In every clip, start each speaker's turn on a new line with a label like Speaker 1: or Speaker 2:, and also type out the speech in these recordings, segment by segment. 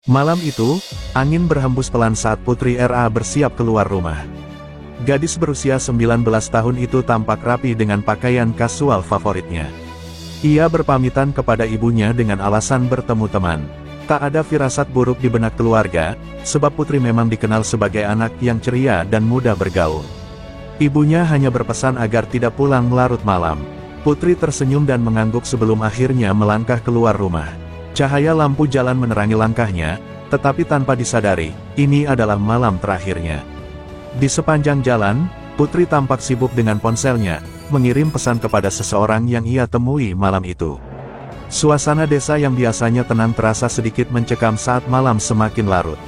Speaker 1: Malam itu, angin berhembus pelan saat Putri RA bersiap keluar rumah. Gadis berusia 19 tahun itu tampak rapi dengan pakaian kasual favoritnya. Ia berpamitan kepada ibunya dengan alasan bertemu teman. Tak ada firasat buruk di benak keluarga, sebab Putri memang dikenal sebagai anak yang ceria dan mudah bergaul. Ibunya hanya berpesan agar tidak pulang larut malam. Putri tersenyum dan mengangguk sebelum akhirnya melangkah keluar rumah. Cahaya lampu jalan menerangi langkahnya, tetapi tanpa disadari, ini adalah malam terakhirnya. Di sepanjang jalan, Putri tampak sibuk dengan ponselnya, mengirim pesan kepada seseorang yang ia temui malam itu. Suasana desa yang biasanya tenang terasa sedikit mencekam saat malam semakin larut.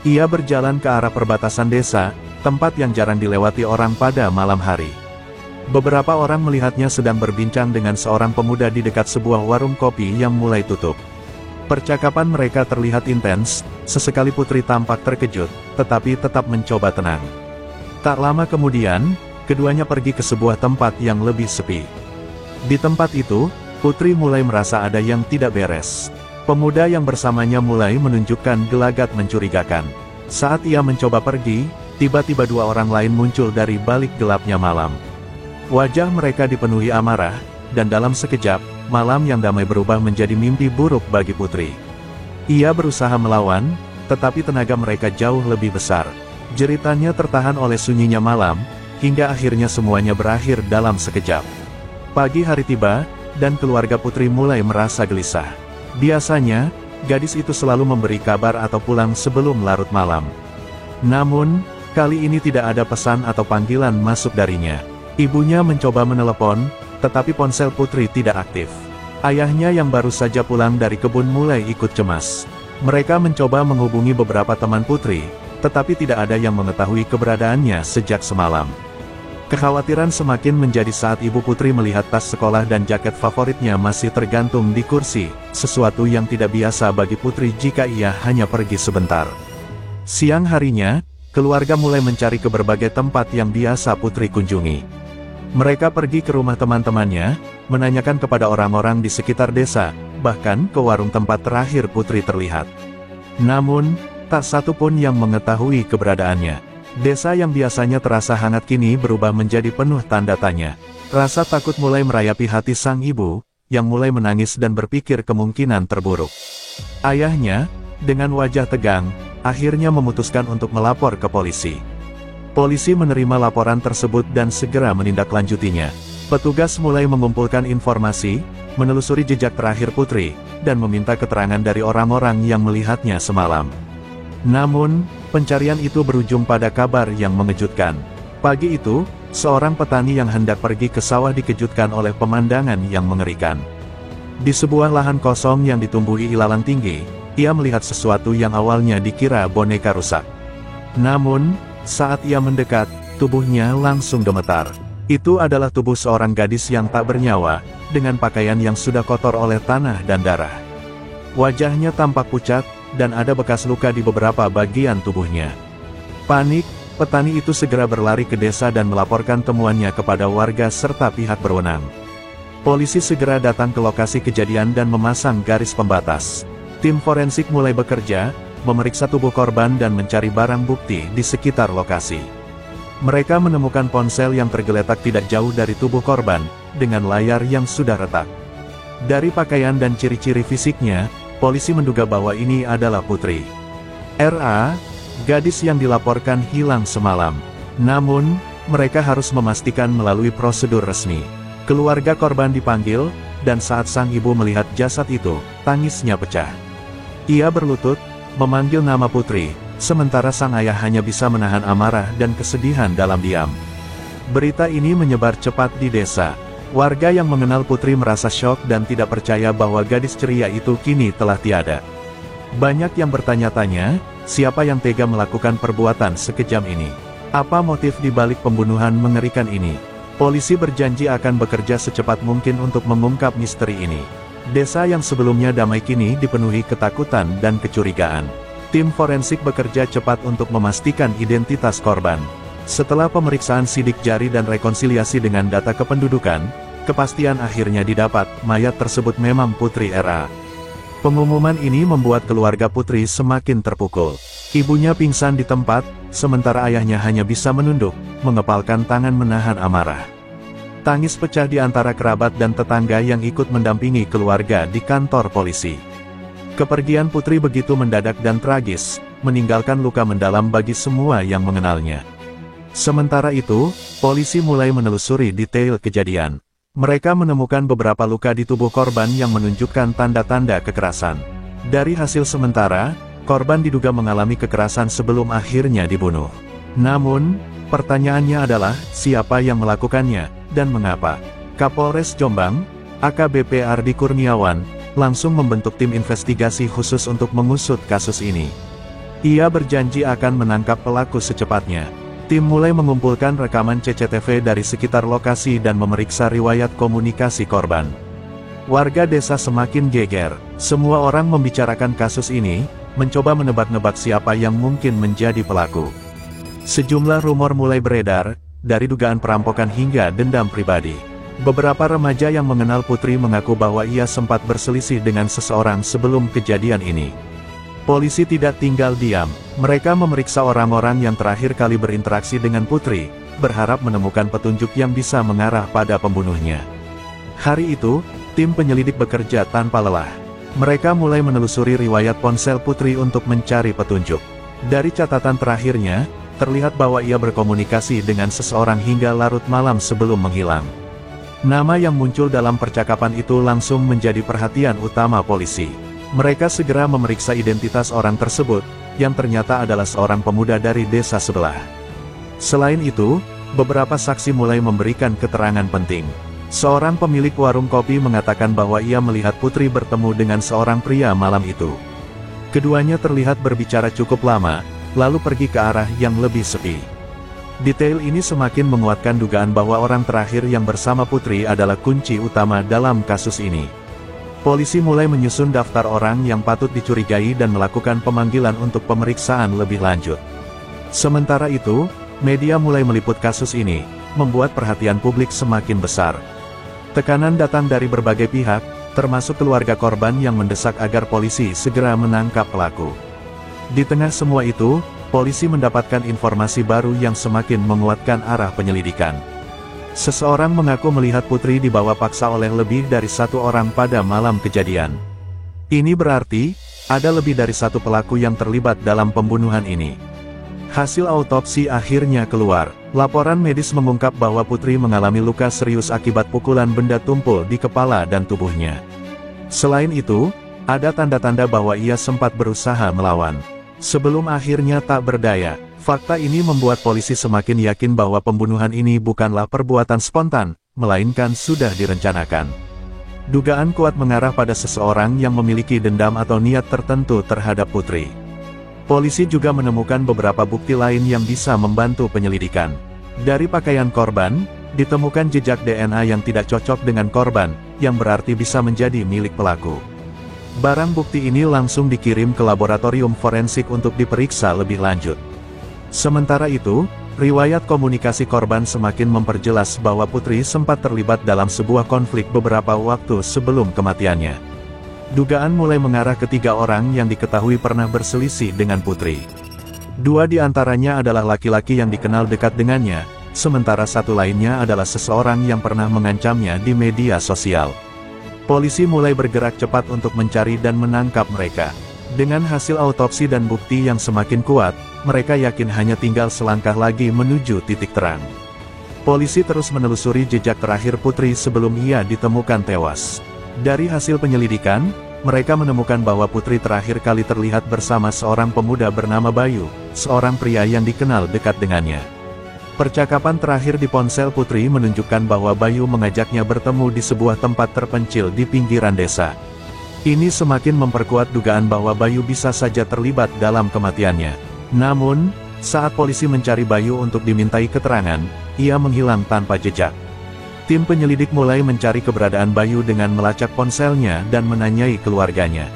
Speaker 1: Ia berjalan ke arah perbatasan desa, tempat yang jarang dilewati orang pada malam hari. Beberapa orang melihatnya sedang berbincang dengan seorang pemuda di dekat sebuah warung kopi yang mulai tutup. Percakapan mereka terlihat intens, sesekali Putri tampak terkejut, tetapi tetap mencoba tenang. Tak lama kemudian, keduanya pergi ke sebuah tempat yang lebih sepi. Di tempat itu, Putri mulai merasa ada yang tidak beres. Pemuda yang bersamanya mulai menunjukkan gelagat mencurigakan. Saat ia mencoba pergi, tiba-tiba dua orang lain muncul dari balik gelapnya malam. Wajah mereka dipenuhi amarah, dan dalam sekejap, malam yang damai berubah menjadi mimpi buruk bagi Putri. Ia berusaha melawan, tetapi tenaga mereka jauh lebih besar. Jeritannya tertahan oleh sunyinya malam, hingga akhirnya semuanya berakhir dalam sekejap. Pagi hari tiba, dan keluarga Putri mulai merasa gelisah. Biasanya, gadis itu selalu memberi kabar atau pulang sebelum larut malam. Namun, kali ini tidak ada pesan atau panggilan masuk darinya. Ibunya mencoba menelepon, tetapi ponsel Putri tidak aktif. Ayahnya yang baru saja pulang dari kebun mulai ikut cemas. Mereka mencoba menghubungi beberapa teman Putri, tetapi tidak ada yang mengetahui keberadaannya sejak semalam. Kekhawatiran semakin menjadi saat ibu Putri melihat tas sekolah dan jaket favoritnya masih tergantung di kursi, sesuatu yang tidak biasa bagi Putri jika ia hanya pergi sebentar. Siang harinya, keluarga mulai mencari ke berbagai tempat yang biasa Putri kunjungi. Mereka pergi ke rumah teman-temannya, menanyakan kepada orang-orang di sekitar desa, bahkan ke warung tempat terakhir Putri terlihat. Namun, tak satu pun yang mengetahui keberadaannya. Desa yang biasanya terasa hangat kini berubah menjadi penuh tanda tanya. Rasa takut mulai merayapi hati sang ibu, yang mulai menangis dan berpikir kemungkinan terburuk. Ayahnya, dengan wajah tegang, akhirnya memutuskan untuk melapor ke polisi. Polisi menerima laporan tersebut dan segera menindaklanjutinya. Petugas mulai mengumpulkan informasi, menelusuri jejak terakhir Putri, dan meminta keterangan dari orang-orang yang melihatnya semalam. Namun, pencarian itu berujung pada kabar yang mengejutkan. Pagi itu, seorang petani yang hendak pergi ke sawah dikejutkan oleh pemandangan yang mengerikan. Di sebuah lahan kosong yang ditumbuhi ilalang tinggi, ia melihat sesuatu yang awalnya dikira boneka rusak. Namun, saat ia mendekat, tubuhnya langsung gemetar. Itu adalah tubuh seorang gadis yang tak bernyawa, dengan pakaian yang sudah kotor oleh tanah dan darah. Wajahnya tampak pucat, dan ada bekas luka di beberapa bagian tubuhnya. Panik, petani itu segera berlari ke desa dan melaporkan temuannya kepada warga serta pihak berwenang. Polisi segera datang ke lokasi kejadian dan memasang garis pembatas. Tim forensik mulai bekerja, memeriksa tubuh korban dan mencari barang bukti di sekitar lokasi. Mereka menemukan ponsel yang tergeletak tidak jauh dari tubuh korban, dengan layar yang sudah retak. Dari pakaian dan ciri-ciri fisiknya, polisi menduga bahwa ini adalah Putri RA, gadis yang dilaporkan hilang semalam. Namun, mereka harus memastikan melalui prosedur resmi. Keluarga korban dipanggil, dan saat sang ibu melihat jasad itu, tangisnya pecah. Ia berlutut, memanggil nama Putri, sementara sang ayah hanya bisa menahan amarah dan kesedihan dalam diam. Berita ini menyebar cepat di desa. Warga yang mengenal Putri merasa syok dan tidak percaya bahwa gadis ceria itu kini telah tiada. Banyak yang bertanya-tanya, siapa yang tega melakukan perbuatan sekejam ini? Apa motif di balik pembunuhan mengerikan ini? Polisi berjanji akan bekerja secepat mungkin untuk mengungkap misteri ini. Desa yang sebelumnya damai kini dipenuhi ketakutan dan kecurigaan. Tim forensik bekerja cepat untuk memastikan identitas korban. Setelah pemeriksaan sidik jari dan rekonsiliasi dengan data kependudukan, kepastian akhirnya didapat, mayat tersebut memang Putri RA. Pengumuman ini membuat keluarga Putri semakin terpukul. Ibunya pingsan di tempat, sementara ayahnya hanya bisa menunduk, mengepalkan tangan menahan amarah. Tangis pecah di antara kerabat dan tetangga yang ikut mendampingi keluarga di kantor polisi. Kepergian Putri begitu mendadak dan tragis, meninggalkan luka mendalam bagi semua yang mengenalnya. Sementara itu, polisi mulai menelusuri detail kejadian. Mereka menemukan beberapa luka di tubuh korban yang menunjukkan tanda-tanda kekerasan. Dari hasil sementara, korban diduga mengalami kekerasan sebelum akhirnya dibunuh. Namun, pertanyaannya adalah, siapa yang melakukannya, dan mengapa? Kapolres Jombang, AKBP Ardi Kurniawan, langsung membentuk tim investigasi khusus untuk mengusut kasus ini. Ia berjanji akan menangkap pelaku secepatnya. Tim mulai mengumpulkan rekaman CCTV dari sekitar lokasi dan memeriksa riwayat komunikasi korban. Warga desa semakin geger. Semua orang membicarakan kasus ini, mencoba menebak-nebak siapa yang mungkin menjadi pelaku. Sejumlah rumor mulai beredar, dari dugaan perampokan hingga dendam pribadi. Beberapa remaja yang mengenal Putri mengaku bahwa ia sempat berselisih dengan seseorang sebelum kejadian ini. Polisi tidak tinggal diam, mereka memeriksa orang-orang yang terakhir kali berinteraksi dengan Putri, berharap menemukan petunjuk yang bisa mengarah pada pembunuhnya. Hari itu, tim penyelidik bekerja tanpa lelah. Mereka mulai menelusuri riwayat ponsel Putri untuk mencari petunjuk. Dari catatan terakhirnya, terlihat bahwa ia berkomunikasi dengan seseorang hingga larut malam sebelum menghilang. Nama yang muncul dalam percakapan itu langsung menjadi perhatian utama polisi. Mereka segera memeriksa identitas orang tersebut, yang ternyata adalah seorang pemuda dari desa sebelah. Selain itu, beberapa saksi mulai memberikan keterangan penting. Seorang pemilik warung kopi mengatakan bahwa ia melihat Putri bertemu dengan seorang pria malam itu. Keduanya terlihat berbicara cukup lama, lalu pergi ke arah yang lebih sepi. Detail ini semakin menguatkan dugaan bahwa orang terakhir yang bersama Putri adalah kunci utama dalam kasus ini. Polisi mulai menyusun daftar orang yang patut dicurigai dan melakukan pemanggilan untuk pemeriksaan lebih lanjut. Sementara itu, media mulai meliput kasus ini, membuat perhatian publik semakin besar. Tekanan datang dari berbagai pihak, termasuk keluarga korban yang mendesak agar polisi segera menangkap pelaku. Di tengah semua itu, polisi mendapatkan informasi baru yang semakin menguatkan arah penyelidikan. Seseorang mengaku melihat Putri dibawa paksa oleh lebih dari satu orang pada malam kejadian. Ini berarti, ada lebih dari satu pelaku yang terlibat dalam pembunuhan ini. Hasil autopsi akhirnya keluar. Laporan medis mengungkap bahwa Putri mengalami luka serius akibat pukulan benda tumpul di kepala dan tubuhnya. Selain itu, ada tanda-tanda bahwa ia sempat berusaha melawan. Sebelum akhirnya tak berdaya. Fakta ini membuat polisi semakin yakin bahwa pembunuhan ini bukanlah perbuatan spontan, melainkan sudah direncanakan. Dugaan kuat mengarah pada seseorang yang memiliki dendam atau niat tertentu terhadap Putri. Polisi juga menemukan beberapa bukti lain yang bisa membantu penyelidikan. Dari pakaian korban, ditemukan jejak DNA yang tidak cocok dengan korban, yang berarti bisa menjadi milik pelaku. Barang bukti ini langsung dikirim ke laboratorium forensik untuk diperiksa lebih lanjut. Sementara itu, riwayat komunikasi korban semakin memperjelas bahwa Putri sempat terlibat dalam sebuah konflik beberapa waktu sebelum kematiannya. Dugaan mulai mengarah ke 3 orang yang diketahui pernah berselisih dengan Putri. 2 di antaranya adalah laki-laki yang dikenal dekat dengannya, sementara satu lainnya adalah seseorang yang pernah mengancamnya di media sosial. Polisi mulai bergerak cepat untuk mencari dan menangkap mereka. Dengan hasil autopsi dan bukti yang semakin kuat, mereka yakin hanya tinggal selangkah lagi menuju titik terang. Polisi terus menelusuri jejak terakhir Putri sebelum ia ditemukan tewas. Dari hasil penyelidikan, mereka menemukan bahwa Putri terakhir kali terlihat bersama seorang pemuda bernama Bayu, seorang pria yang dikenal dekat dengannya. Percakapan terakhir di ponsel Putri menunjukkan bahwa Bayu mengajaknya bertemu di sebuah tempat terpencil di pinggiran desa. Ini semakin memperkuat dugaan bahwa Bayu bisa saja terlibat dalam kematiannya. Namun, saat polisi mencari Bayu untuk dimintai keterangan, ia menghilang tanpa jejak. Tim penyelidik mulai mencari keberadaan Bayu dengan melacak ponselnya dan menanyai keluarganya.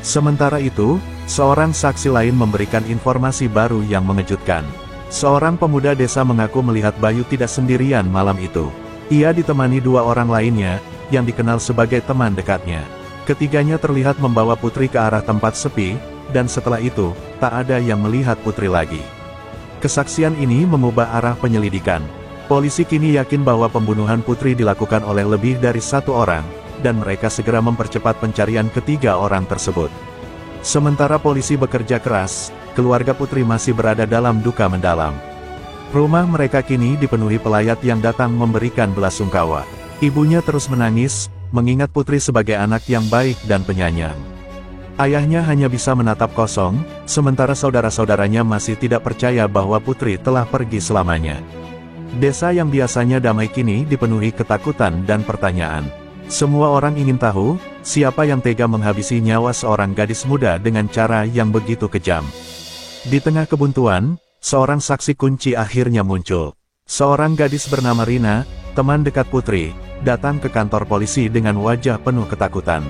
Speaker 1: Sementara itu, seorang saksi lain memberikan informasi baru yang mengejutkan. Seorang pemuda desa mengaku melihat Bayu tidak sendirian malam itu. Ia ditemani 2 orang lainnya, yang dikenal sebagai teman dekatnya. Ketiganya terlihat membawa Putri ke arah tempat sepi, dan setelah itu, tak ada yang melihat Putri lagi. Kesaksian ini mengubah arah penyelidikan. Polisi kini yakin bahwa pembunuhan Putri dilakukan oleh lebih dari satu orang, dan mereka segera mempercepat pencarian ketiga orang tersebut. Sementara polisi bekerja keras, keluarga Putri masih berada dalam duka mendalam. Rumah mereka kini dipenuhi pelayat yang datang memberikan belasungkawa. Ibunya terus menangis, mengingat Putri sebagai anak yang baik dan penyayang. Ayahnya hanya bisa menatap kosong, sementara saudara-saudaranya masih tidak percaya bahwa Putri telah pergi selamanya. Desa yang biasanya damai kini dipenuhi ketakutan dan pertanyaan. Semua orang ingin tahu, siapa yang tega menghabisi nyawa seorang gadis muda dengan cara yang begitu kejam. Di tengah kebuntuan, seorang saksi kunci akhirnya muncul. Seorang gadis bernama Rina, teman dekat Putri, datang ke kantor polisi dengan wajah penuh ketakutan.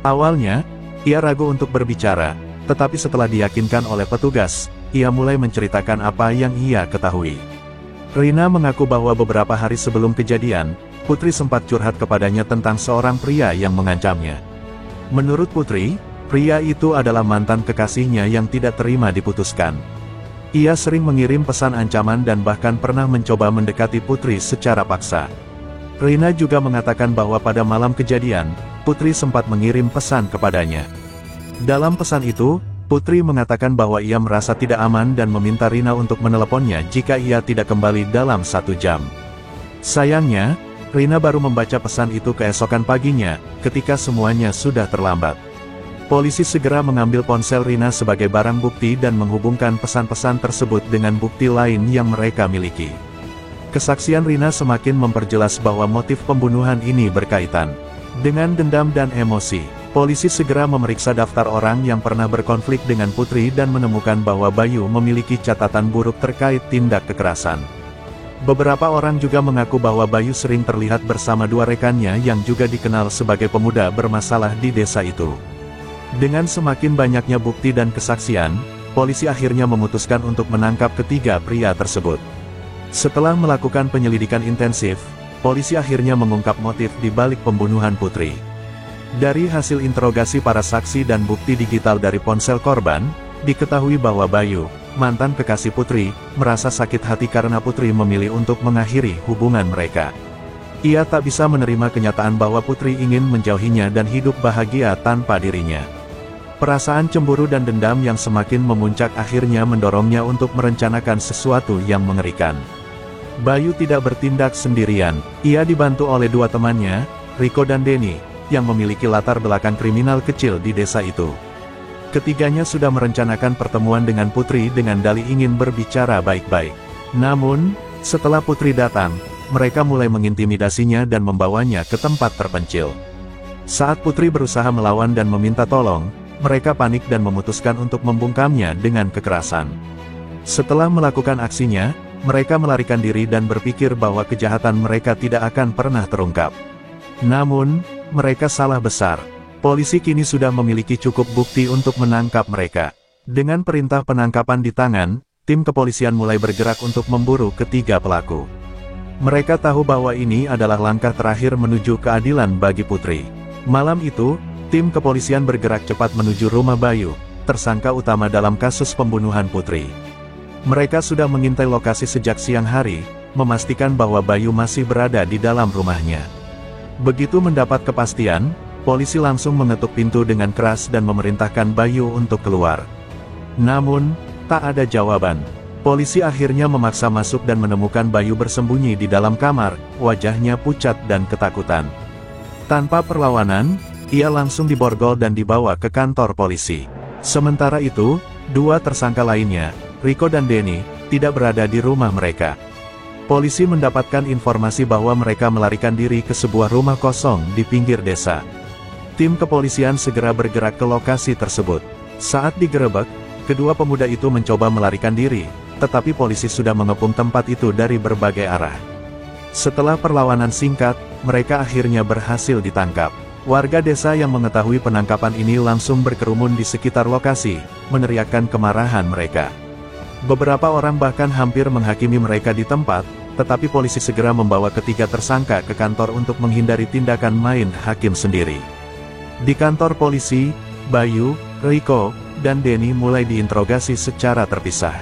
Speaker 1: Awalnya, ia ragu untuk berbicara, tetapi setelah diyakinkan oleh petugas, ia mulai menceritakan apa yang ia ketahui. Rina mengaku bahwa beberapa hari sebelum kejadian, Putri sempat curhat kepadanya tentang seorang pria yang mengancamnya. Menurut Putri, pria itu adalah mantan kekasihnya yang tidak terima diputuskan. Ia sering mengirim pesan ancaman dan bahkan pernah mencoba mendekati Putri secara paksa. Rina juga mengatakan bahwa pada malam kejadian, Putri sempat mengirim pesan kepadanya. Dalam pesan itu, Putri mengatakan bahwa ia merasa tidak aman dan meminta Rina untuk meneleponnya jika ia tidak kembali dalam 1 jam. Sayangnya, Rina baru membaca pesan itu keesokan paginya, ketika semuanya sudah terlambat. Polisi segera mengambil ponsel Rina sebagai barang bukti dan menghubungkan pesan-pesan tersebut dengan bukti lain yang mereka miliki. Kesaksian Rina semakin memperjelas bahwa motif pembunuhan ini berkaitan dengan dendam dan emosi. Polisi segera memeriksa daftar orang yang pernah berkonflik dengan Putri dan menemukan bahwa Bayu memiliki catatan buruk terkait tindak kekerasan. Beberapa orang juga mengaku bahwa Bayu sering terlihat bersama 2 rekannya yang juga dikenal sebagai pemuda bermasalah di desa itu. Dengan semakin banyaknya bukti dan kesaksian, polisi akhirnya memutuskan untuk menangkap ketiga pria tersebut. Setelah melakukan penyelidikan intensif, polisi akhirnya mengungkap motif di balik pembunuhan Putri. Dari hasil interogasi para saksi dan bukti digital dari ponsel korban, diketahui bahwa Bayu, mantan kekasih Putri, merasa sakit hati karena Putri memilih untuk mengakhiri hubungan mereka. Ia tak bisa menerima kenyataan bahwa Putri ingin menjauhinya dan hidup bahagia tanpa dirinya. Perasaan cemburu dan dendam yang semakin memuncak akhirnya mendorongnya untuk merencanakan sesuatu yang mengerikan. Bayu tidak bertindak sendirian, ia dibantu oleh 2 temannya, Riko dan Denny, yang memiliki latar belakang kriminal kecil di desa itu. Ketiganya sudah merencanakan pertemuan dengan Putri dengan dalih ingin berbicara baik-baik. Namun, setelah Putri datang, mereka mulai mengintimidasinya dan membawanya ke tempat terpencil. Saat Putri berusaha melawan dan meminta tolong, mereka panik dan memutuskan untuk membungkamnya dengan kekerasan. Setelah melakukan aksinya, mereka melarikan diri dan berpikir bahwa kejahatan mereka tidak akan pernah terungkap. Namun, mereka salah besar. Polisi kini sudah memiliki cukup bukti untuk menangkap mereka. Dengan perintah penangkapan di tangan, tim kepolisian mulai bergerak untuk memburu ketiga pelaku. Mereka tahu bahwa ini adalah langkah terakhir menuju keadilan bagi Putri. Malam itu, tim kepolisian bergerak cepat menuju rumah Bayu, tersangka utama dalam kasus pembunuhan Putri. Mereka sudah mengintai lokasi sejak siang hari, memastikan bahwa Bayu masih berada di dalam rumahnya. Begitu mendapat kepastian, polisi langsung mengetuk pintu dengan keras dan memerintahkan Bayu untuk keluar. Namun, tak ada jawaban. Polisi akhirnya memaksa masuk dan menemukan Bayu bersembunyi di dalam kamar, wajahnya pucat dan ketakutan. Tanpa perlawanan, ia langsung diborgol dan dibawa ke kantor polisi. Sementara itu, 2 tersangka lainnya, Riko dan Denny, tidak berada di rumah mereka. Polisi mendapatkan informasi bahwa mereka melarikan diri ke sebuah rumah kosong di pinggir desa. Tim kepolisian segera bergerak ke lokasi tersebut. Saat digerebek, kedua pemuda itu mencoba melarikan diri, tetapi polisi sudah mengepung tempat itu dari berbagai arah. Setelah perlawanan singkat, mereka akhirnya berhasil ditangkap. Warga desa yang mengetahui penangkapan ini langsung berkerumun di sekitar lokasi, meneriakkan kemarahan mereka. Beberapa orang bahkan hampir menghakimi mereka di tempat, tetapi polisi segera membawa ketiga tersangka ke kantor untuk menghindari tindakan main hakim sendiri. Di kantor polisi, Bayu, Riko, dan Denny mulai diinterogasi secara terpisah.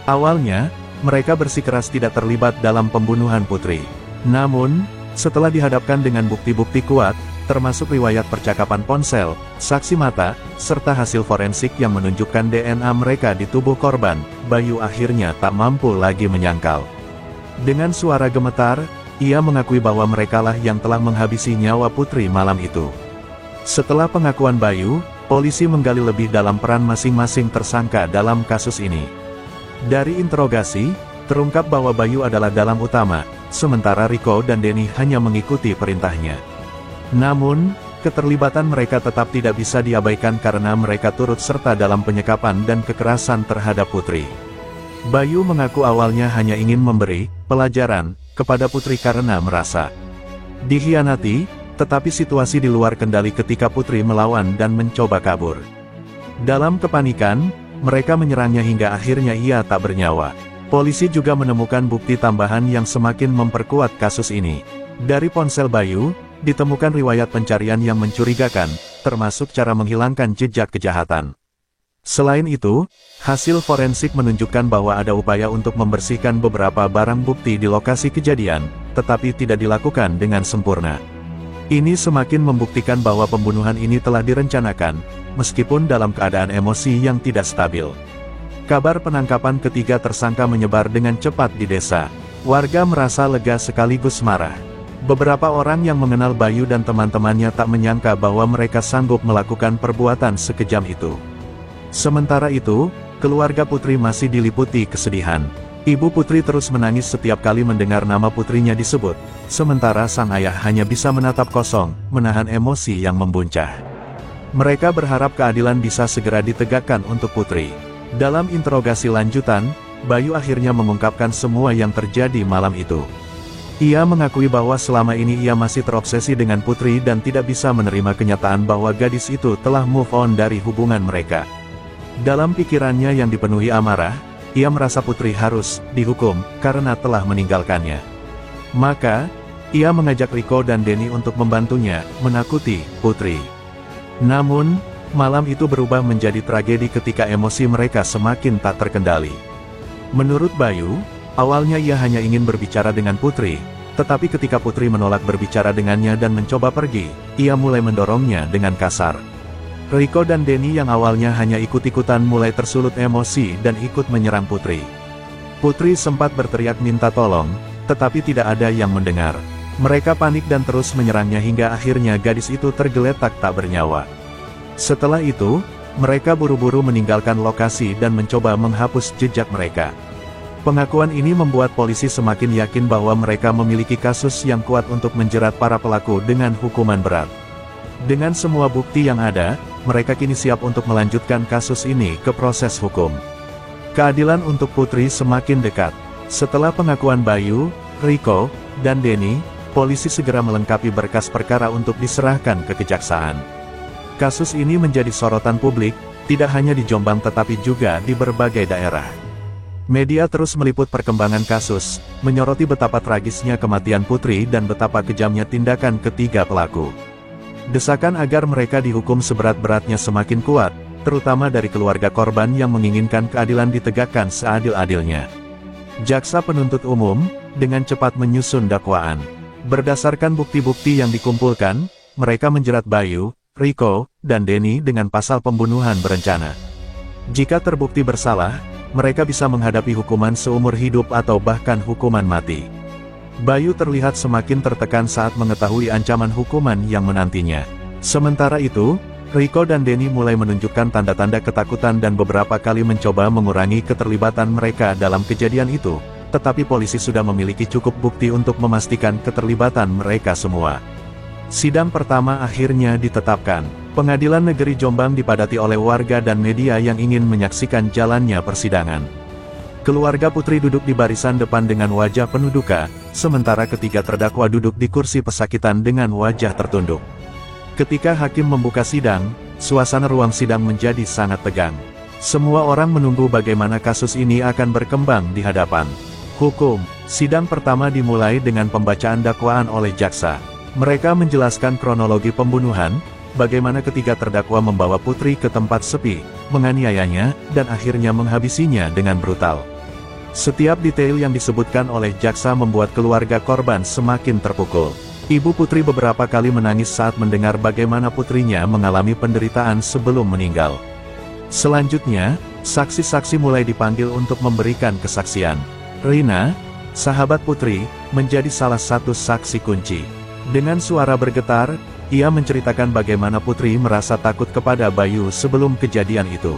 Speaker 1: Awalnya, mereka bersikeras tidak terlibat dalam pembunuhan Putri. Namun, setelah dihadapkan dengan bukti-bukti kuat, termasuk riwayat percakapan ponsel, saksi mata, serta hasil forensik yang menunjukkan DNA mereka di tubuh korban, Bayu akhirnya tak mampu lagi menyangkal. Dengan suara gemetar, ia mengakui bahwa merekalah yang telah menghabisi nyawa Putri malam itu. Setelah pengakuan Bayu, polisi menggali lebih dalam peran masing-masing tersangka dalam kasus ini. Dari interogasi, terungkap bahwa Bayu adalah dalang utama, sementara Riko dan Denny hanya mengikuti perintahnya. Namun, keterlibatan mereka tetap tidak bisa diabaikan karena mereka turut serta dalam penyekapan dan kekerasan terhadap Putri. Bayu mengaku awalnya hanya ingin memberi pelajaran kepada Putri karena merasa dikhianati, tetapi situasi di luar kendali ketika Putri melawan dan mencoba kabur. Dalam kepanikan, mereka menyerangnya hingga akhirnya ia tak bernyawa. Polisi juga menemukan bukti tambahan yang semakin memperkuat kasus ini. Dari ponsel Bayu, ditemukan riwayat pencarian yang mencurigakan, termasuk cara menghilangkan jejak kejahatan. Selain itu, hasil forensik menunjukkan bahwa ada upaya untuk membersihkan beberapa barang bukti di lokasi kejadian, tetapi tidak dilakukan dengan sempurna. Ini semakin membuktikan bahwa pembunuhan ini telah direncanakan, meskipun dalam keadaan emosi yang tidak stabil. Kabar penangkapan ketiga tersangka menyebar dengan cepat di desa. Warga merasa lega sekaligus marah. Beberapa orang yang mengenal Bayu dan teman-temannya tak menyangka bahwa mereka sanggup melakukan perbuatan sekejam itu. Sementara itu, keluarga Putri masih diliputi kesedihan. Ibu Putri terus menangis setiap kali mendengar nama putrinya disebut, sementara sang ayah hanya bisa menatap kosong, menahan emosi yang membuncah. Mereka berharap keadilan bisa segera ditegakkan untuk Putri. Dalam interogasi lanjutan, Bayu akhirnya mengungkapkan semua yang terjadi malam itu. Ia mengakui bahwa selama ini ia masih terobsesi dengan Putri dan tidak bisa menerima kenyataan bahwa gadis itu telah move on dari hubungan mereka. Dalam pikirannya yang dipenuhi amarah, ia merasa Putri harus dihukum karena telah meninggalkannya. Maka, ia mengajak Riko dan Denny untuk membantunya menakuti Putri. Namun, malam itu berubah menjadi tragedi ketika emosi mereka semakin tak terkendali. Menurut Bayu, awalnya ia hanya ingin berbicara dengan Putri, tetapi ketika Putri menolak berbicara dengannya dan mencoba pergi, ia mulai mendorongnya dengan kasar. Riko dan Denny yang awalnya hanya ikut-ikutan mulai tersulut emosi dan ikut menyerang Putri. Putri sempat berteriak minta tolong, tetapi tidak ada yang mendengar. Mereka panik dan terus menyerangnya hingga akhirnya gadis itu tergeletak tak bernyawa. Setelah itu, mereka buru-buru meninggalkan lokasi dan mencoba menghapus jejak mereka. Pengakuan ini membuat polisi semakin yakin bahwa mereka memiliki kasus yang kuat untuk menjerat para pelaku dengan hukuman berat. Dengan semua bukti yang ada, mereka kini siap untuk melanjutkan kasus ini ke proses hukum. Keadilan untuk Putri semakin dekat. Setelah pengakuan Bayu, Riko, dan Denny, polisi segera melengkapi berkas perkara untuk diserahkan ke kejaksaan. Kasus ini menjadi sorotan publik, tidak hanya di Jombang tetapi juga di berbagai daerah. Media terus meliput perkembangan kasus, menyoroti betapa tragisnya kematian Putri dan betapa kejamnya tindakan ketiga pelaku. Desakan agar mereka dihukum seberat-beratnya semakin kuat, terutama dari keluarga korban yang menginginkan keadilan ditegakkan seadil-adilnya. Jaksa penuntut umum, dengan cepat menyusun dakwaan. Berdasarkan bukti-bukti yang dikumpulkan, mereka menjerat Bayu, Riko, dan Denny dengan pasal pembunuhan berencana. Jika terbukti bersalah, mereka bisa menghadapi hukuman seumur hidup atau bahkan hukuman mati. Bayu terlihat semakin tertekan saat mengetahui ancaman hukuman yang menantinya. Sementara itu, Riko dan Denny mulai menunjukkan tanda-tanda ketakutan dan beberapa kali mencoba mengurangi keterlibatan mereka dalam kejadian itu, tetapi polisi sudah memiliki cukup bukti untuk memastikan keterlibatan mereka semua. Sidang pertama akhirnya ditetapkan. Pengadilan Negeri Jombang dipadati oleh warga dan media yang ingin menyaksikan jalannya persidangan. Keluarga Putri duduk di barisan depan dengan wajah penuh duka, sementara ketiga terdakwa duduk di kursi pesakitan dengan wajah tertunduk. Ketika hakim membuka sidang, suasana ruang sidang menjadi sangat tegang. Semua orang menunggu bagaimana kasus ini akan berkembang di hadapan hukum. Sidang pertama dimulai dengan pembacaan dakwaan oleh jaksa. Mereka menjelaskan kronologi pembunuhan, bagaimana ketiga terdakwa membawa Putri ke tempat sepi, menganiayanya, dan akhirnya menghabisinya dengan brutal. Setiap detail yang disebutkan oleh jaksa membuat keluarga korban semakin terpukul. Ibu Putri beberapa kali menangis saat mendengar bagaimana putrinya mengalami penderitaan sebelum meninggal. Selanjutnya, saksi-saksi mulai dipanggil untuk memberikan kesaksian. Rina, sahabat Putri, menjadi salah satu saksi kunci. Dengan suara bergetar, ia menceritakan bagaimana Putri merasa takut kepada Bayu sebelum kejadian itu.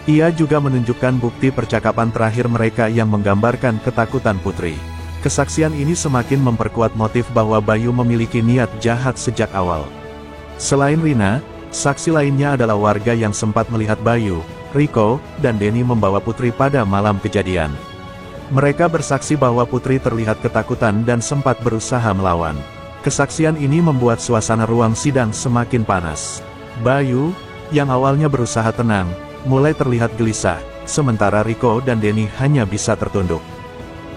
Speaker 1: Ia juga menunjukkan bukti percakapan terakhir mereka yang menggambarkan ketakutan Putri. Kesaksian ini semakin memperkuat motif bahwa Bayu memiliki niat jahat sejak awal. Selain Rina, saksi lainnya adalah warga yang sempat melihat Bayu, Riko, dan Denny membawa Putri pada malam kejadian. Mereka bersaksi bahwa Putri terlihat ketakutan dan sempat berusaha melawan. Kesaksian ini membuat suasana ruang sidang semakin panas. Bayu, yang awalnya berusaha tenang, mulai terlihat gelisah, sementara Riko dan Denny hanya bisa tertunduk.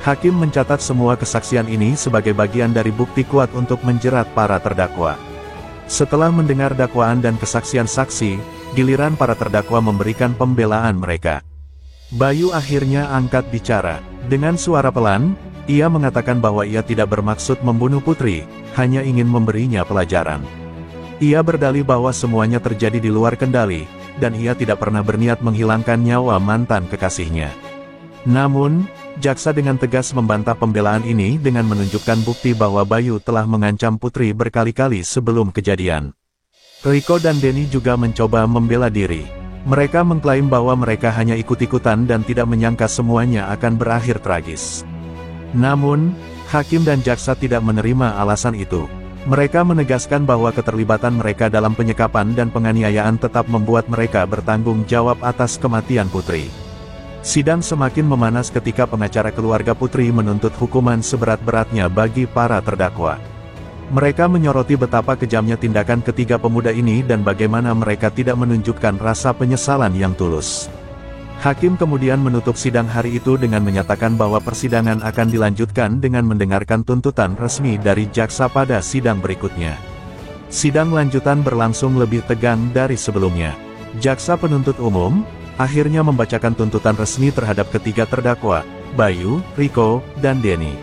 Speaker 1: Hakim mencatat semua kesaksian ini sebagai bagian dari bukti kuat untuk menjerat para terdakwa. Setelah mendengar dakwaan dan kesaksian saksi, giliran para terdakwa memberikan pembelaan mereka. Bayu akhirnya angkat bicara. Dengan suara pelan, ia mengatakan bahwa ia tidak bermaksud membunuh Putri, hanya ingin memberinya pelajaran. Ia berdalih bahwa semuanya terjadi di luar kendali, dan ia tidak pernah berniat menghilangkan nyawa mantan kekasihnya. Namun, jaksa dengan tegas membantah pembelaan ini dengan menunjukkan bukti bahwa Bayu telah mengancam Putri berkali-kali sebelum kejadian. Riko dan Denny juga mencoba membela diri. Mereka mengklaim bahwa mereka hanya ikut-ikutan dan tidak menyangka semuanya akan berakhir tragis. Namun, hakim dan jaksa tidak menerima alasan itu. Mereka menegaskan bahwa keterlibatan mereka dalam penyekapan dan penganiayaan tetap membuat mereka bertanggung jawab atas kematian Putri. Sidang semakin memanas ketika pengacara keluarga Putri menuntut hukuman seberat-beratnya bagi para terdakwa. Mereka menyoroti betapa kejamnya tindakan ketiga pemuda ini dan bagaimana mereka tidak menunjukkan rasa penyesalan yang tulus. Hakim kemudian menutup sidang hari itu dengan menyatakan bahwa persidangan akan dilanjutkan dengan mendengarkan tuntutan resmi dari jaksa pada sidang berikutnya. Sidang lanjutan berlangsung lebih tegang dari sebelumnya. Jaksa penuntut umum akhirnya membacakan tuntutan resmi terhadap ketiga terdakwa, Bayu, Riko, dan Denny.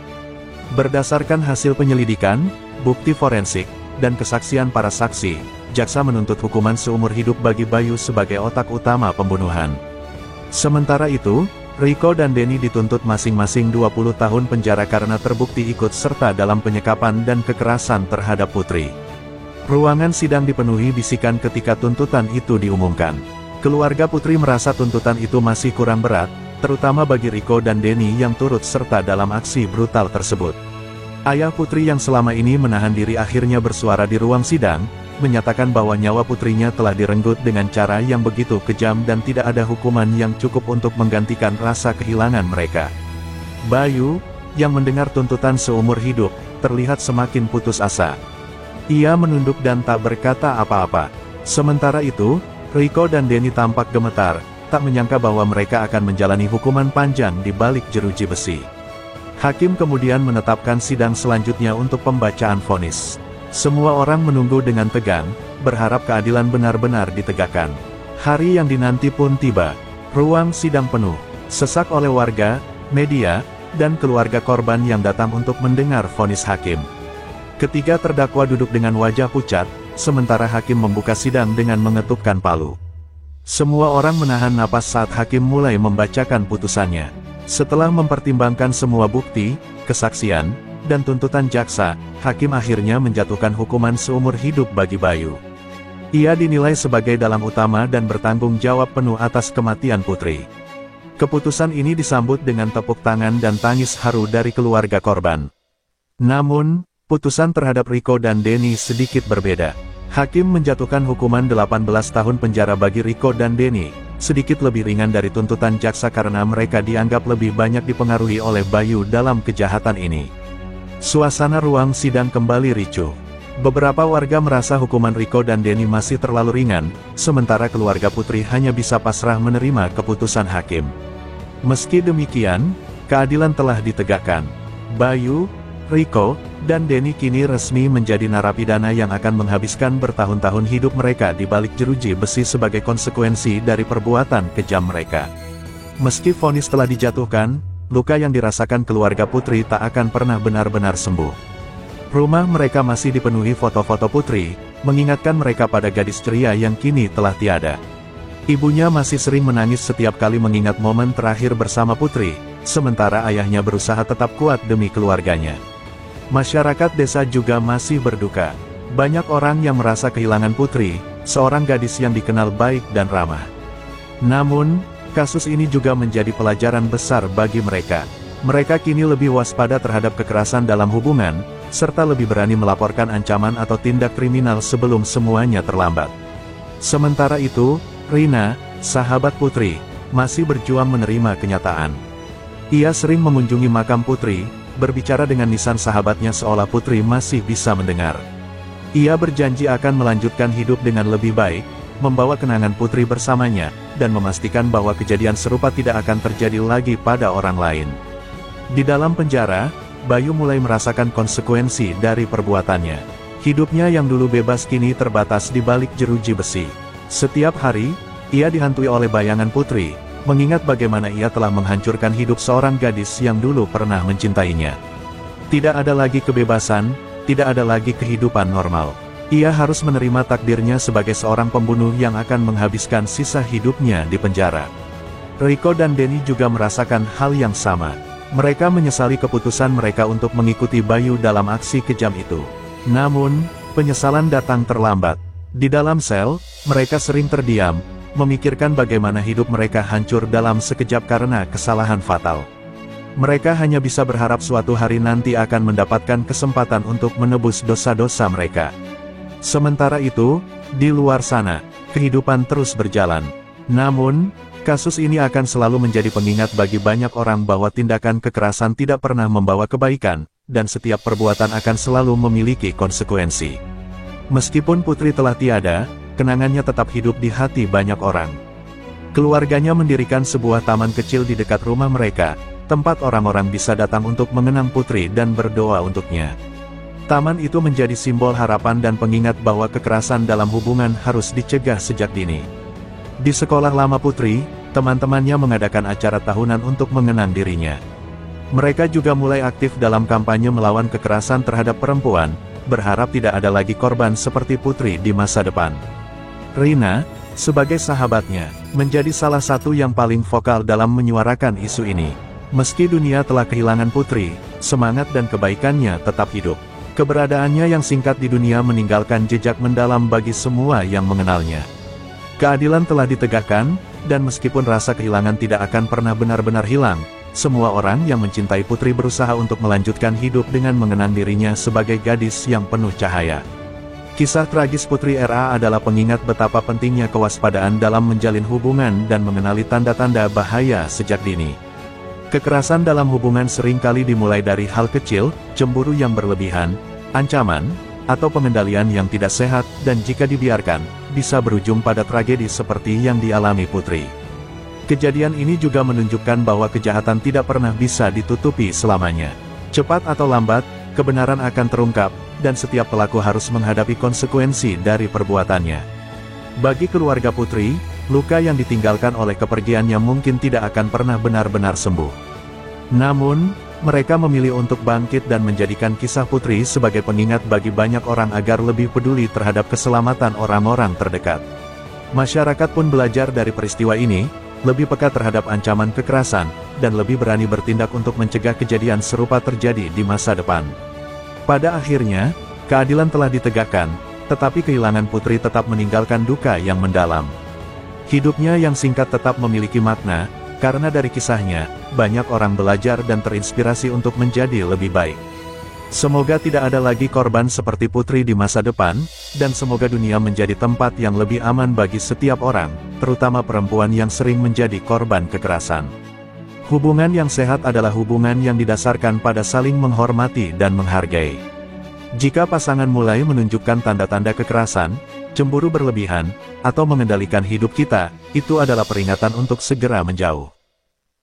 Speaker 1: Berdasarkan hasil penyelidikan, bukti forensik, dan kesaksian para saksi, jaksa menuntut hukuman seumur hidup bagi Bayu sebagai otak utama pembunuhan. Sementara itu, Riko dan Denny dituntut masing-masing 20 tahun penjara karena terbukti ikut serta dalam penyekapan dan kekerasan terhadap Putri. Ruangan sidang dipenuhi bisikan ketika tuntutan itu diumumkan. Keluarga Putri merasa tuntutan itu masih kurang berat, terutama bagi Riko dan Denny yang turut serta dalam aksi brutal tersebut. Ayah Putri yang selama ini menahan diri akhirnya bersuara di ruang sidang, menyatakan bahwa nyawa putrinya telah direnggut dengan cara yang begitu kejam dan tidak ada hukuman yang cukup untuk menggantikan rasa kehilangan mereka. Bayu, yang mendengar tuntutan seumur hidup, terlihat semakin putus asa. Ia menunduk dan tak berkata apa-apa. Sementara itu, Riko dan Denny tampak gemetar, tak menyangka bahwa mereka akan menjalani hukuman panjang di balik jeruji besi. Hakim kemudian menetapkan sidang selanjutnya untuk pembacaan vonis. Semua orang menunggu dengan tegang, berharap keadilan benar-benar ditegakkan. Hari yang dinanti pun tiba. Ruang sidang penuh, sesak oleh warga, media, dan keluarga korban yang datang untuk mendengar vonis hakim. Ketiga terdakwa duduk dengan wajah pucat, sementara hakim membuka sidang dengan mengetupkan palu. Semua orang menahan napas saat hakim mulai membacakan putusannya. Setelah mempertimbangkan semua bukti, kesaksian, dan tuntutan jaksa, hakim akhirnya menjatuhkan hukuman seumur hidup bagi Bayu. Ia dinilai sebagai dalang utama dan bertanggung jawab penuh atas kematian Putri. Keputusan ini disambut dengan tepuk tangan dan tangis haru dari keluarga korban. Namun, putusan terhadap Riko dan Denny sedikit berbeda. Hakim menjatuhkan hukuman 18 tahun penjara bagi Riko dan Denny, sedikit lebih ringan dari tuntutan jaksa karena mereka dianggap lebih banyak dipengaruhi oleh Bayu dalam kejahatan ini. Suasana ruang sidang kembali ricuh. Beberapa warga merasa hukuman Riko dan Denny masih terlalu ringan, sementara keluarga Putri hanya bisa pasrah menerima keputusan hakim. Meski demikian, keadilan telah ditegakkan. Bayu, Riko, dan Denny kini resmi menjadi narapidana yang akan menghabiskan bertahun-tahun hidup mereka di balik jeruji besi sebagai konsekuensi dari perbuatan kejam mereka. Meski vonis telah dijatuhkan, luka yang dirasakan keluarga Putri tak akan pernah benar-benar sembuh. Rumah mereka masih dipenuhi foto-foto Putri, mengingatkan mereka pada gadis ceria yang kini telah tiada. Ibunya masih sering menangis setiap kali mengingat momen terakhir bersama Putri, sementara ayahnya berusaha tetap kuat demi keluarganya. Masyarakat desa juga masih berduka. Banyak orang yang merasa kehilangan Putri, seorang gadis yang dikenal baik dan ramah. Namun, kasus ini juga menjadi pelajaran besar bagi mereka. Mereka kini lebih waspada terhadap kekerasan dalam hubungan, serta lebih berani melaporkan ancaman atau tindak kriminal sebelum semuanya terlambat. Sementara itu, Rina, sahabat Putri, masih berjuang menerima kenyataan. Ia sering mengunjungi makam Putri, berbicara dengan lisan sahabatnya seolah Putri masih bisa mendengar. Ia berjanji akan melanjutkan hidup dengan lebih baik, membawa kenangan Putri bersamanya, dan memastikan bahwa kejadian serupa tidak akan terjadi lagi pada orang lain. Di dalam penjara, Bayu mulai merasakan konsekuensi dari perbuatannya. Hidupnya yang dulu bebas kini terbatas di balik jeruji besi. Setiap hari, ia dihantui oleh bayangan Putri, mengingat bagaimana ia telah menghancurkan hidup seorang gadis yang dulu pernah mencintainya. Tidak ada lagi kebebasan, tidak ada lagi kehidupan normal. Ia harus menerima takdirnya sebagai seorang pembunuh yang akan menghabiskan sisa hidupnya di penjara. Riko dan Denny juga merasakan hal yang sama. Mereka menyesali keputusan mereka untuk mengikuti Bayu dalam aksi kejam itu. Namun, penyesalan datang terlambat. Di dalam sel, mereka sering terdiam, memikirkan bagaimana hidup mereka hancur dalam sekejap karena kesalahan fatal. Mereka hanya bisa berharap suatu hari nanti akan mendapatkan kesempatan untuk menebus dosa-dosa mereka. Sementara itu, di luar sana, kehidupan terus berjalan. Namun, kasus ini akan selalu menjadi pengingat bagi banyak orang bahwa tindakan kekerasan tidak pernah membawa kebaikan, dan setiap perbuatan akan selalu memiliki konsekuensi. Meskipun Putri telah tiada, kenangannya tetap hidup di hati banyak orang. Keluarganya mendirikan sebuah taman kecil di dekat rumah mereka, tempat orang-orang bisa datang untuk mengenang Putri dan berdoa untuknya. Taman itu menjadi simbol harapan dan pengingat bahwa kekerasan dalam hubungan harus dicegah sejak dini. Di sekolah lama Putri, teman-temannya mengadakan acara tahunan untuk mengenang dirinya. Mereka juga mulai aktif dalam kampanye melawan kekerasan terhadap perempuan, berharap tidak ada lagi korban seperti Putri di masa depan. Rina, sebagai sahabatnya, menjadi salah satu yang paling vokal dalam menyuarakan isu ini. Meski dunia telah kehilangan Putri, semangat dan kebaikannya tetap hidup. Keberadaannya yang singkat di dunia meninggalkan jejak mendalam bagi semua yang mengenalnya. Keadilan telah ditegakkan, dan meskipun rasa kehilangan tidak akan pernah benar-benar hilang, semua orang yang mencintai Putri berusaha untuk melanjutkan hidup dengan mengenang dirinya sebagai gadis yang penuh cahaya. Kisah tragis Putri RA adalah pengingat betapa pentingnya kewaspadaan dalam menjalin hubungan dan mengenali tanda-tanda bahaya sejak dini. Kekerasan dalam hubungan seringkali dimulai dari hal kecil, cemburu yang berlebihan, ancaman, atau pengendalian yang tidak sehat, dan jika dibiarkan, bisa berujung pada tragedi seperti yang dialami Putri. Kejadian ini juga menunjukkan bahwa kejahatan tidak pernah bisa ditutupi selamanya. Cepat atau lambat, kebenaran akan terungkap, dan setiap pelaku harus menghadapi konsekuensi dari perbuatannya. Bagi keluarga Putri, luka yang ditinggalkan oleh kepergiannya mungkin tidak akan pernah benar-benar sembuh. Namun, mereka memilih untuk bangkit dan menjadikan kisah Putri sebagai pengingat bagi banyak orang agar lebih peduli terhadap keselamatan orang-orang terdekat. Masyarakat pun belajar dari peristiwa ini, lebih peka terhadap ancaman kekerasan, dan lebih berani bertindak untuk mencegah kejadian serupa terjadi di masa depan. Pada akhirnya, keadilan telah ditegakkan, tetapi kehilangan Putri tetap meninggalkan duka yang mendalam. Hidupnya yang singkat tetap memiliki makna, karena dari kisahnya, banyak orang belajar dan terinspirasi untuk menjadi lebih baik. Semoga tidak ada lagi korban seperti Putri di masa depan, dan semoga dunia menjadi tempat yang lebih aman bagi setiap orang, terutama perempuan yang sering menjadi korban kekerasan. Hubungan yang sehat adalah hubungan yang didasarkan pada saling menghormati dan menghargai. Jika pasangan mulai menunjukkan tanda-tanda kekerasan, cemburu berlebihan, atau mengendalikan hidup kita, itu adalah peringatan untuk segera menjauh.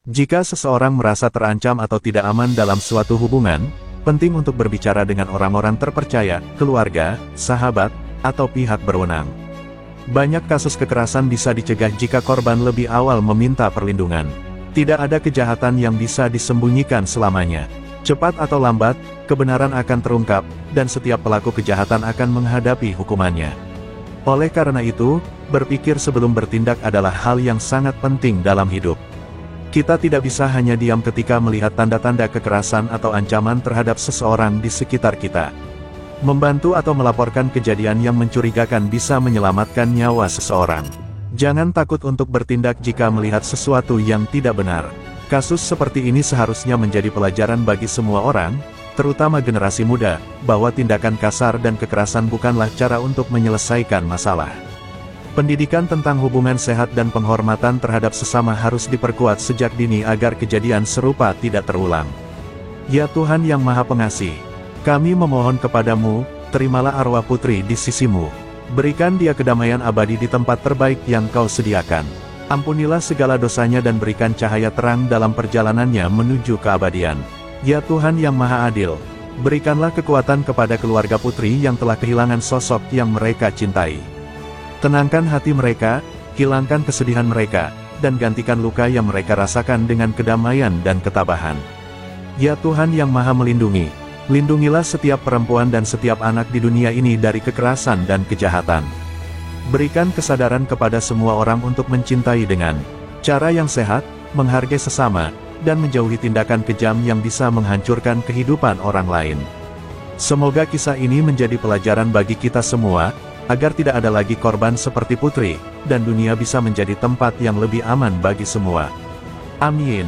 Speaker 1: Jika seseorang merasa terancam atau tidak aman dalam suatu hubungan, Penting untuk berbicara dengan orang-orang terpercaya, keluarga, sahabat, atau pihak berwenang. Banyak kasus kekerasan bisa dicegah jika korban lebih awal meminta perlindungan. Tidak ada kejahatan yang bisa disembunyikan selamanya. Cepat atau lambat, kebenaran akan terungkap, dan setiap pelaku kejahatan akan menghadapi hukumannya. Oleh karena itu, berpikir sebelum bertindak adalah hal yang sangat penting dalam hidup. Kita tidak bisa hanya diam ketika melihat tanda-tanda kekerasan atau ancaman terhadap seseorang di sekitar kita. Membantu atau melaporkan kejadian yang mencurigakan bisa menyelamatkan nyawa seseorang. Jangan takut untuk bertindak jika melihat sesuatu yang tidak benar. Kasus seperti ini seharusnya menjadi pelajaran bagi semua orang, terutama generasi muda, bahwa tindakan kasar dan kekerasan bukanlah cara untuk menyelesaikan masalah. Pendidikan tentang hubungan sehat dan penghormatan terhadap sesama harus diperkuat sejak dini agar kejadian serupa tidak terulang. Ya Tuhan yang Maha Pengasih, kami memohon kepadamu, terimalah arwah putri di sisimu. Berikan dia kedamaian abadi di tempat terbaik yang Kau sediakan. Ampunilah segala dosanya dan berikan cahaya terang dalam perjalanannya menuju keabadian. Ya Tuhan yang Maha Adil, berikanlah kekuatan kepada keluarga putri yang telah kehilangan sosok yang mereka cintai. Tenangkan hati mereka, hilangkan kesedihan mereka, dan gantikan luka yang mereka rasakan dengan kedamaian dan ketabahan. Ya Tuhan yang Maha Melindungi, lindungilah setiap perempuan dan setiap anak di dunia ini dari kekerasan dan kejahatan. Berikan kesadaran kepada semua orang untuk mencintai dengan cara yang sehat, menghargai sesama, dan menjauhi tindakan kejam yang bisa menghancurkan kehidupan orang lain. Semoga kisah ini menjadi pelajaran bagi kita semua, agar tidak ada lagi korban seperti Putri, dan dunia bisa menjadi tempat yang lebih aman bagi semua. Amin.